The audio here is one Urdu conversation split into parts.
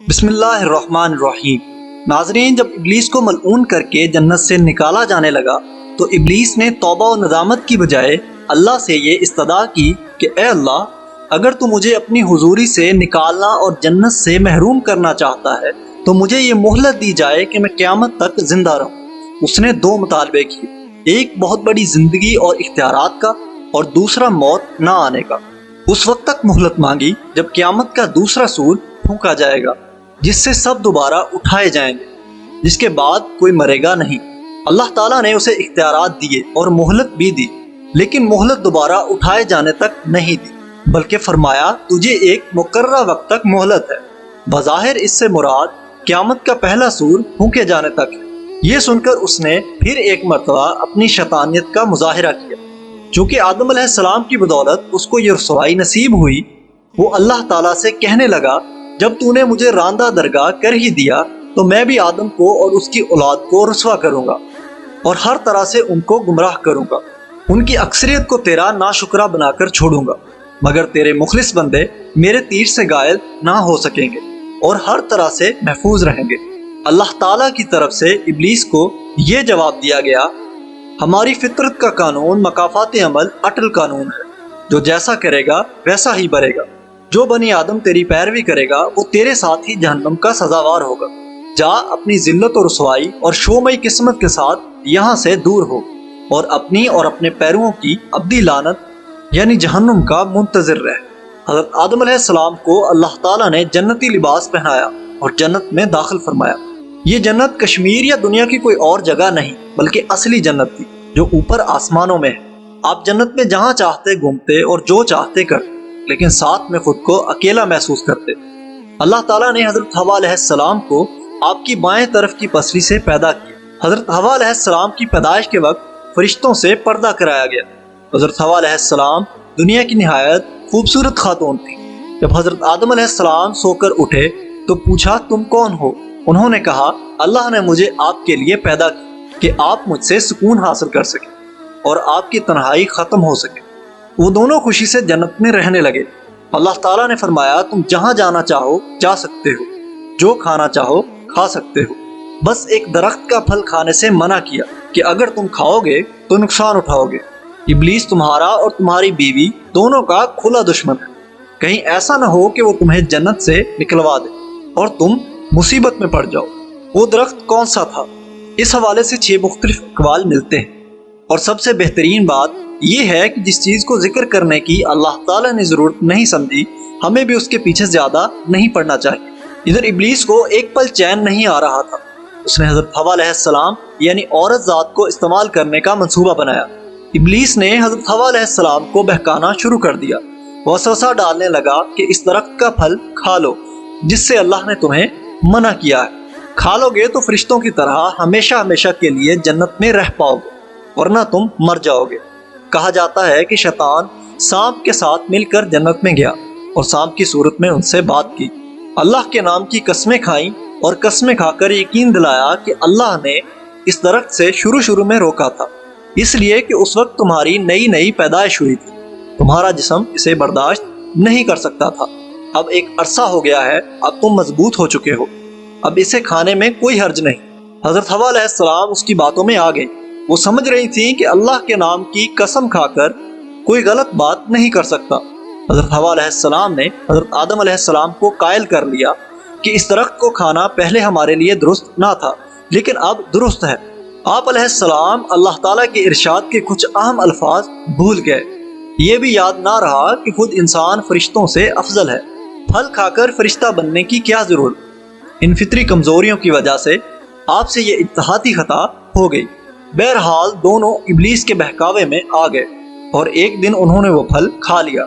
بسم اللہ الرحمن الرحیم۔ ناظرین، جب ابلیس کو ملعون کر کے جنت سے نکالا جانے لگا تو ابلیس نے توبہ و ندامت کی بجائے اللہ سے یہ استدعا کی کہ اے اللہ، اگر تو مجھے اپنی حضوری سے نکالنا اور جنت سے محروم کرنا چاہتا ہے تو مجھے یہ مہلت دی جائے کہ میں قیامت تک زندہ رہوں۔ اس نے دو مطالبے کیے، ایک بہت بڑی زندگی اور اختیارات کا، اور دوسرا موت نہ آنے کا۔ اس وقت تک مہلت مانگی جب قیامت کا دوسرا سور پھونکا جائے گا، جس سے سب دوبارہ اٹھائے جائیں گے، جس کے بعد کوئی مرے گا نہیں۔ اللہ تعالیٰ نے اسے اختیارات دیے اور مہلت بھی دی، لیکن مہلت دوبارہ اٹھائے جانے تک نہیں دی، بلکہ فرمایا تجھے ایک مقررہ وقت تک مہلت ہے۔ بظاہر اس سے مراد قیامت کا پہلا سور پھونکے جانے تک ہے۔ یہ سن کر اس نے پھر ایک مرتبہ اپنی شیطانیت کا مظاہرہ کیا۔ چونکہ آدم علیہ السلام کی بدولت اس کو یہ رسوائی نصیب ہوئی، وہ اللہ تعالیٰ سے کہنے لگا جب تو نے مجھے راندہ درگاہ کر ہی دیا تو میں بھی آدم کو اور اس کی اولاد کو رسوا کروں گا اور ہر طرح سے ان کو گمراہ کروں گا۔ ان کی اکثریت کو تیرا ناشکرہ بنا کر چھوڑوں گا، مگر تیرے مخلص بندے میرے تیر سے گائل نہ ہو سکیں گے اور ہر طرح سے محفوظ رہیں گے۔ اللہ تعالیٰ کی طرف سے ابلیس کو یہ جواب دیا گیا، ہماری فطرت کا قانون مکافات عمل اٹل قانون ہے، جو جیسا کرے گا ویسا ہی بھرے گا۔ جو بنی آدم تیری پیروی کرے گا وہ تیرے ساتھ ہی جہنم کا سزاوار ہوگا۔ جا اپنی ذلت و رسوائی اور شومئی قسمت کے ساتھ یہاں سے دور ہو اور اپنی اور اپنے پیرووں کی ابدی لعنت یعنی جہنم کا منتظر رہ۔ حضرت آدم علیہ السلام کو اللہ تعالیٰ نے جنتی لباس پہنایا اور جنت میں داخل فرمایا۔ یہ جنت کشمیر یا دنیا کی کوئی اور جگہ نہیں، بلکہ اصلی جنت تھی جو اوپر آسمانوں میں ہے۔ آپ جنت میں جہاں چاہتے گھومتے اور جو چاہتے کرتے، لیکن ساتھ میں خود کو اکیلا محسوس کرتے۔ اللہ تعالیٰ نے حضرت حوا علیہ السلام کو آپ کی بائیں طرف کی پسلی سے پیدا کیا۔ حضرت حوا علیہ السلام کی پیدائش کے وقت فرشتوں سے پردہ کرایا گیا۔ حضرت حوا علیہ السلام دنیا کی نہایت خوبصورت خاتون تھی۔ جب حضرت آدم علیہ السلام سو کر اٹھے تو پوچھا تم کون ہو؟ انہوں نے کہا اللہ نے مجھے آپ کے لیے پیدا کیا کہ آپ مجھ سے سکون حاصل کر سکیں اور آپ کی تنہائی ختم ہو سکے۔ وہ دونوں خوشی سے جنت میں رہنے لگے۔ اللہ تعالیٰ نے فرمایا تم جہاں جانا چاہو جا سکتے ہو، جو کھانا چاہو کھا سکتے ہو، بس ایک درخت کا پھل کھانے سے منع کیا کہ اگر تم کھاؤ گے تو نقصان اٹھاؤ گے۔ ابلیس تمہارا اور تمہاری بیوی دونوں کا کھلا دشمن ہے، کہیں ایسا نہ ہو کہ وہ تمہیں جنت سے نکلوا دے اور تم مصیبت میں پڑ جاؤ۔ وہ درخت کون سا تھا؟ اس حوالے سے 6 مختلف اقوال ملتے ہیں، اور سب سے بہترین بات یہ ہے کہ جس چیز کو ذکر کرنے کی اللہ تعالیٰ نے ضرورت نہیں سمجھی، ہمیں بھی اس کے پیچھے زیادہ نہیں پڑنا چاہیے۔ ادھر ابلیس کو ایک پل چین نہیں آ رہا تھا۔ اس نے حضرت حوا علیہ السلام یعنی عورت ذات کو استعمال کرنے کا منصوبہ بنایا۔ ابلیس نے حضرت حوا علیہ السلام کو بہکانا شروع کر دیا۔ وسوسہ ڈالنے لگا کہ اس درخت کا پھل کھا لو جس سے اللہ نے تمہیں منع کیا ہے۔ کھا لو گے تو فرشتوں کی طرح ہمیشہ ہمیشہ کے لیے جنت میں رہ پاؤ گے، ورنہ تم مر جاؤ گے۔ کہا جاتا ہے کہ شیطان سانپ کے ساتھ مل کر جنت میں گیا اور سانپ کی صورت میں ان سے بات کی، اللہ کے نام کی قسمیں کھائیں اور قسمیں کھا کر یقین دلایا کہ اللہ نے اس درخت سے شروع میں روکا تھا، اس لیے کہ اس وقت تمہاری نئی پیدائش ہوئی تھی، تمہارا جسم اسے برداشت نہیں کر سکتا تھا۔ اب ایک عرصہ ہو گیا ہے، اب تم مضبوط ہو چکے ہو، اب اسے کھانے میں کوئی حرج نہیں۔ حضرت حوا علیہ السلام اس کی باتوں میں آ گئی۔ وہ سمجھ رہی تھی کہ اللہ کے نام کی قسم کھا کر کوئی غلط بات نہیں کر سکتا۔ حضرت حوا علیہ السلام نے حضرت آدم علیہ السلام کو قائل کر لیا کہ اس درخت کو کھانا پہلے ہمارے لیے درست نہ تھا، لیکن اب درست ہے۔ آپ علیہ السلام اللہ تعالیٰ کے ارشاد کے کچھ اہم الفاظ بھول گئے۔ یہ بھی یاد نہ رہا کہ خود انسان فرشتوں سے افضل ہے۔ پھل کھا کر فرشتہ بننے کی کیا ضرورت؟ ان فطری کمزوریوں کی وجہ سے آپ سے یہ اجتہادی خطا ہو گئی۔ بہرحال دونوں ابلیس کے بہکاوے میں آ گئے اور ایک دن انہوں نے وہ پھل کھا لیا۔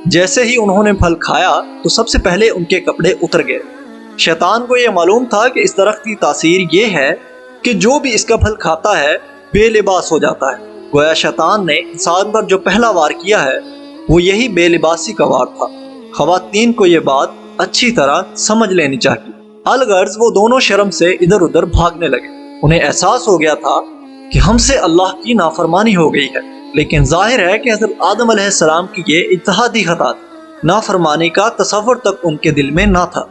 جیسے ہی انہوں نے پھل کھایا تو سب سے پہلے ان کے کپڑے اتر گئے۔ شیطان کو یہ معلوم تھا کہ اس درخت کی تاثیر یہ ہے کہ جو بھی اس کا پھل کھاتا ہے بے لباس ہو جاتا ہے۔ گویا شیطان نے انسان پر جو پہلا وار کیا ہے وہ یہی بے لباسی کا وار تھا۔ خواتین کو یہ بات اچھی طرح سمجھ لینی چاہیے۔ الغرض وہ دونوں شرم سے ادھر ادھر بھاگنے لگے۔ انہیں احساس ہو گیا تھا کہ ہم سے اللہ کی نافرمانی ہو گئی ہے، لیکن ظاہر ہے کہ حضرت آدم علیہ السلام کی یہ اجتہادی خطا تھی۔ نافرمانی کا تصور تک ان کے دل میں نہ تھا۔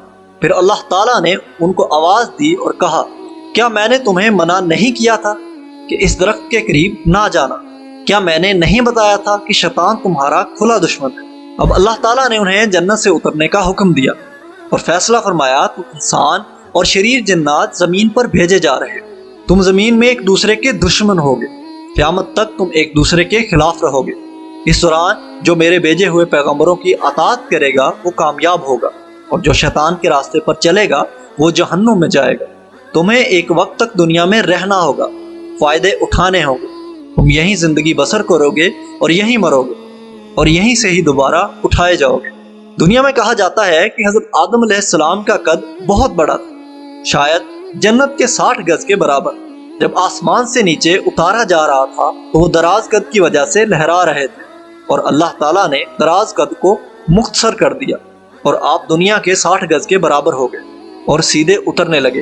پھر اللہ تعالیٰ نے ان کو آواز دی اور کہا کیا میں نے تمہیں منع نہیں کیا تھا کہ اس درخت کے قریب نہ جانا؟ کیا میں نے نہیں بتایا تھا کہ شیطان تمہارا کھلا دشمن ہے؟ اب اللہ تعالیٰ نے انہیں جنت سے اترنے کا حکم دیا اور فیصلہ فرمایا تو انسان اور شریر جنات زمین پر بھیجے جا رہے، تم زمین میں ایک دوسرے کے دشمن ہوگے، قیامت تک تم ایک دوسرے کے خلاف رہو گے۔ اس دوران جو میرے بھیجے ہوئے پیغمبروں کی اطاعت کرے گا وہ کامیاب ہوگا، اور جو شیطان کے راستے پر چلے گا وہ جہنم میں جائے گا۔ تمہیں ایک وقت تک دنیا میں رہنا ہوگا، فائدے اٹھانے ہوں گے، تم یہیں زندگی بسر کرو گے اور یہیں مرو گے اور یہیں سے ہی دوبارہ اٹھائے جاؤ گے۔ دنیا میں کہا جاتا ہے کہ حضرت آدم علیہ السلام کا قد بہت بڑا تھا، شاید جنت کے 60 گز کے برابر۔ جب آسمان سے نیچے اتارا جا رہا تھا تو وہ دراز قد کی وجہ سے لہرا رہے تھے، اور اللہ تعالیٰ نے دراز قد کو مختصر کر دیا اور آپ دنیا کے 60 گز کے برابر ہو گئے اور سیدھے اترنے لگے۔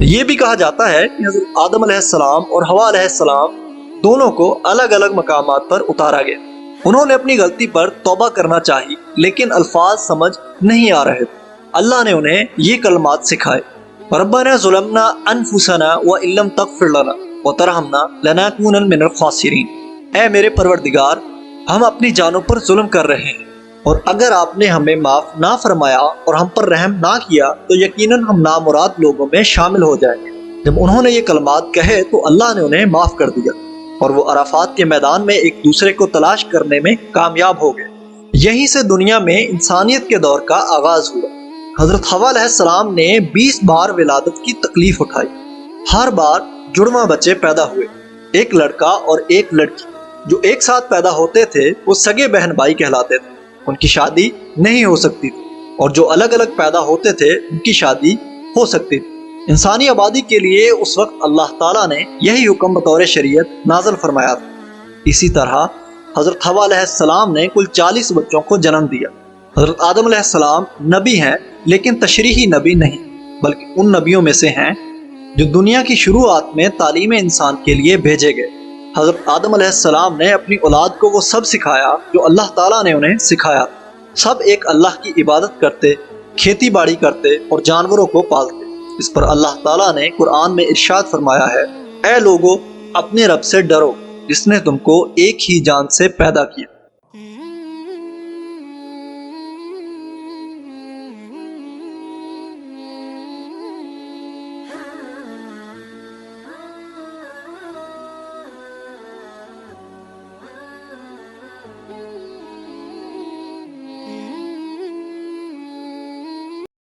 یہ بھی کہا جاتا ہے کہ حضرت آدم علیہ السلام اور حوا علیہ السلام دونوں کو الگ الگ مقامات پر اتارا گیا۔ انہوں نے اپنی غلطی پر توبہ کرنا چاہی لیکن الفاظ سمجھ نہیں آ رہے تھے۔ اللہ نے انہیں یہ کلمات سکھائے، ربنا ظلمنا انفسنا وان لم تغفر لنا وترحمنا لنکونن من الخاسرین۔ اے میرے پروردگار، ہم اپنی جانوں پر ظلم کر رہے ہیں، اور اگر آپ نے ہمیں معاف نہ فرمایا اور ہم پر رحم نہ کیا تو یقیناً ہم نامراد لوگوں میں شامل ہو جائیں گے۔ جب انہوں نے یہ کلمات کہے تو اللہ نے انہیں معاف کر دیا، اور وہ عرفات کے میدان میں ایک دوسرے کو تلاش کرنے میں کامیاب ہو گئے۔ یہیں سے دنیا میں انسانیت کے دور کا آغاز ہوا۔ حضرت حوا علیہ السلام نے 20 بار ولادت کی تکلیف اٹھائی۔ ہر بار جڑواں بچے پیدا ہوئے، ایک لڑکا اور ایک لڑکی۔ جو ایک ساتھ پیدا ہوتے تھے وہ سگے بہن بھائی کہلاتے تھے، ان کی شادی نہیں ہو سکتی تھی، اور جو الگ الگ پیدا ہوتے تھے ان کی شادی ہو سکتی تھی۔ انسانی آبادی کے لیے اس وقت اللہ تعالیٰ نے یہی حکم بطور شریعت نازل فرمایا تھا۔ اسی طرح حضرت حوا علیہ السلام نے کل 40 بچوں کو جنم دیا۔ حضرت آدم علیہ السلام نبی ہیں لیکن تشریحی نبی نہیں، بلکہ ان نبیوں میں سے ہیں جو دنیا کی شروعات میں تعلیم انسان کے لیے بھیجے گئے۔ حضرت آدم علیہ السلام نے اپنی اولاد کو وہ سب سکھایا جو اللہ تعالیٰ نے انہیں سکھایا۔ سب ایک اللہ کی عبادت کرتے، کھیتی باڑی کرتے اور جانوروں کو پالتے۔ اس پر اللہ تعالیٰ نے قرآن میں ارشاد فرمایا ہے، اے لوگو اپنے رب سے ڈرو جس نے تم کو ایک ہی جان سے پیدا کیا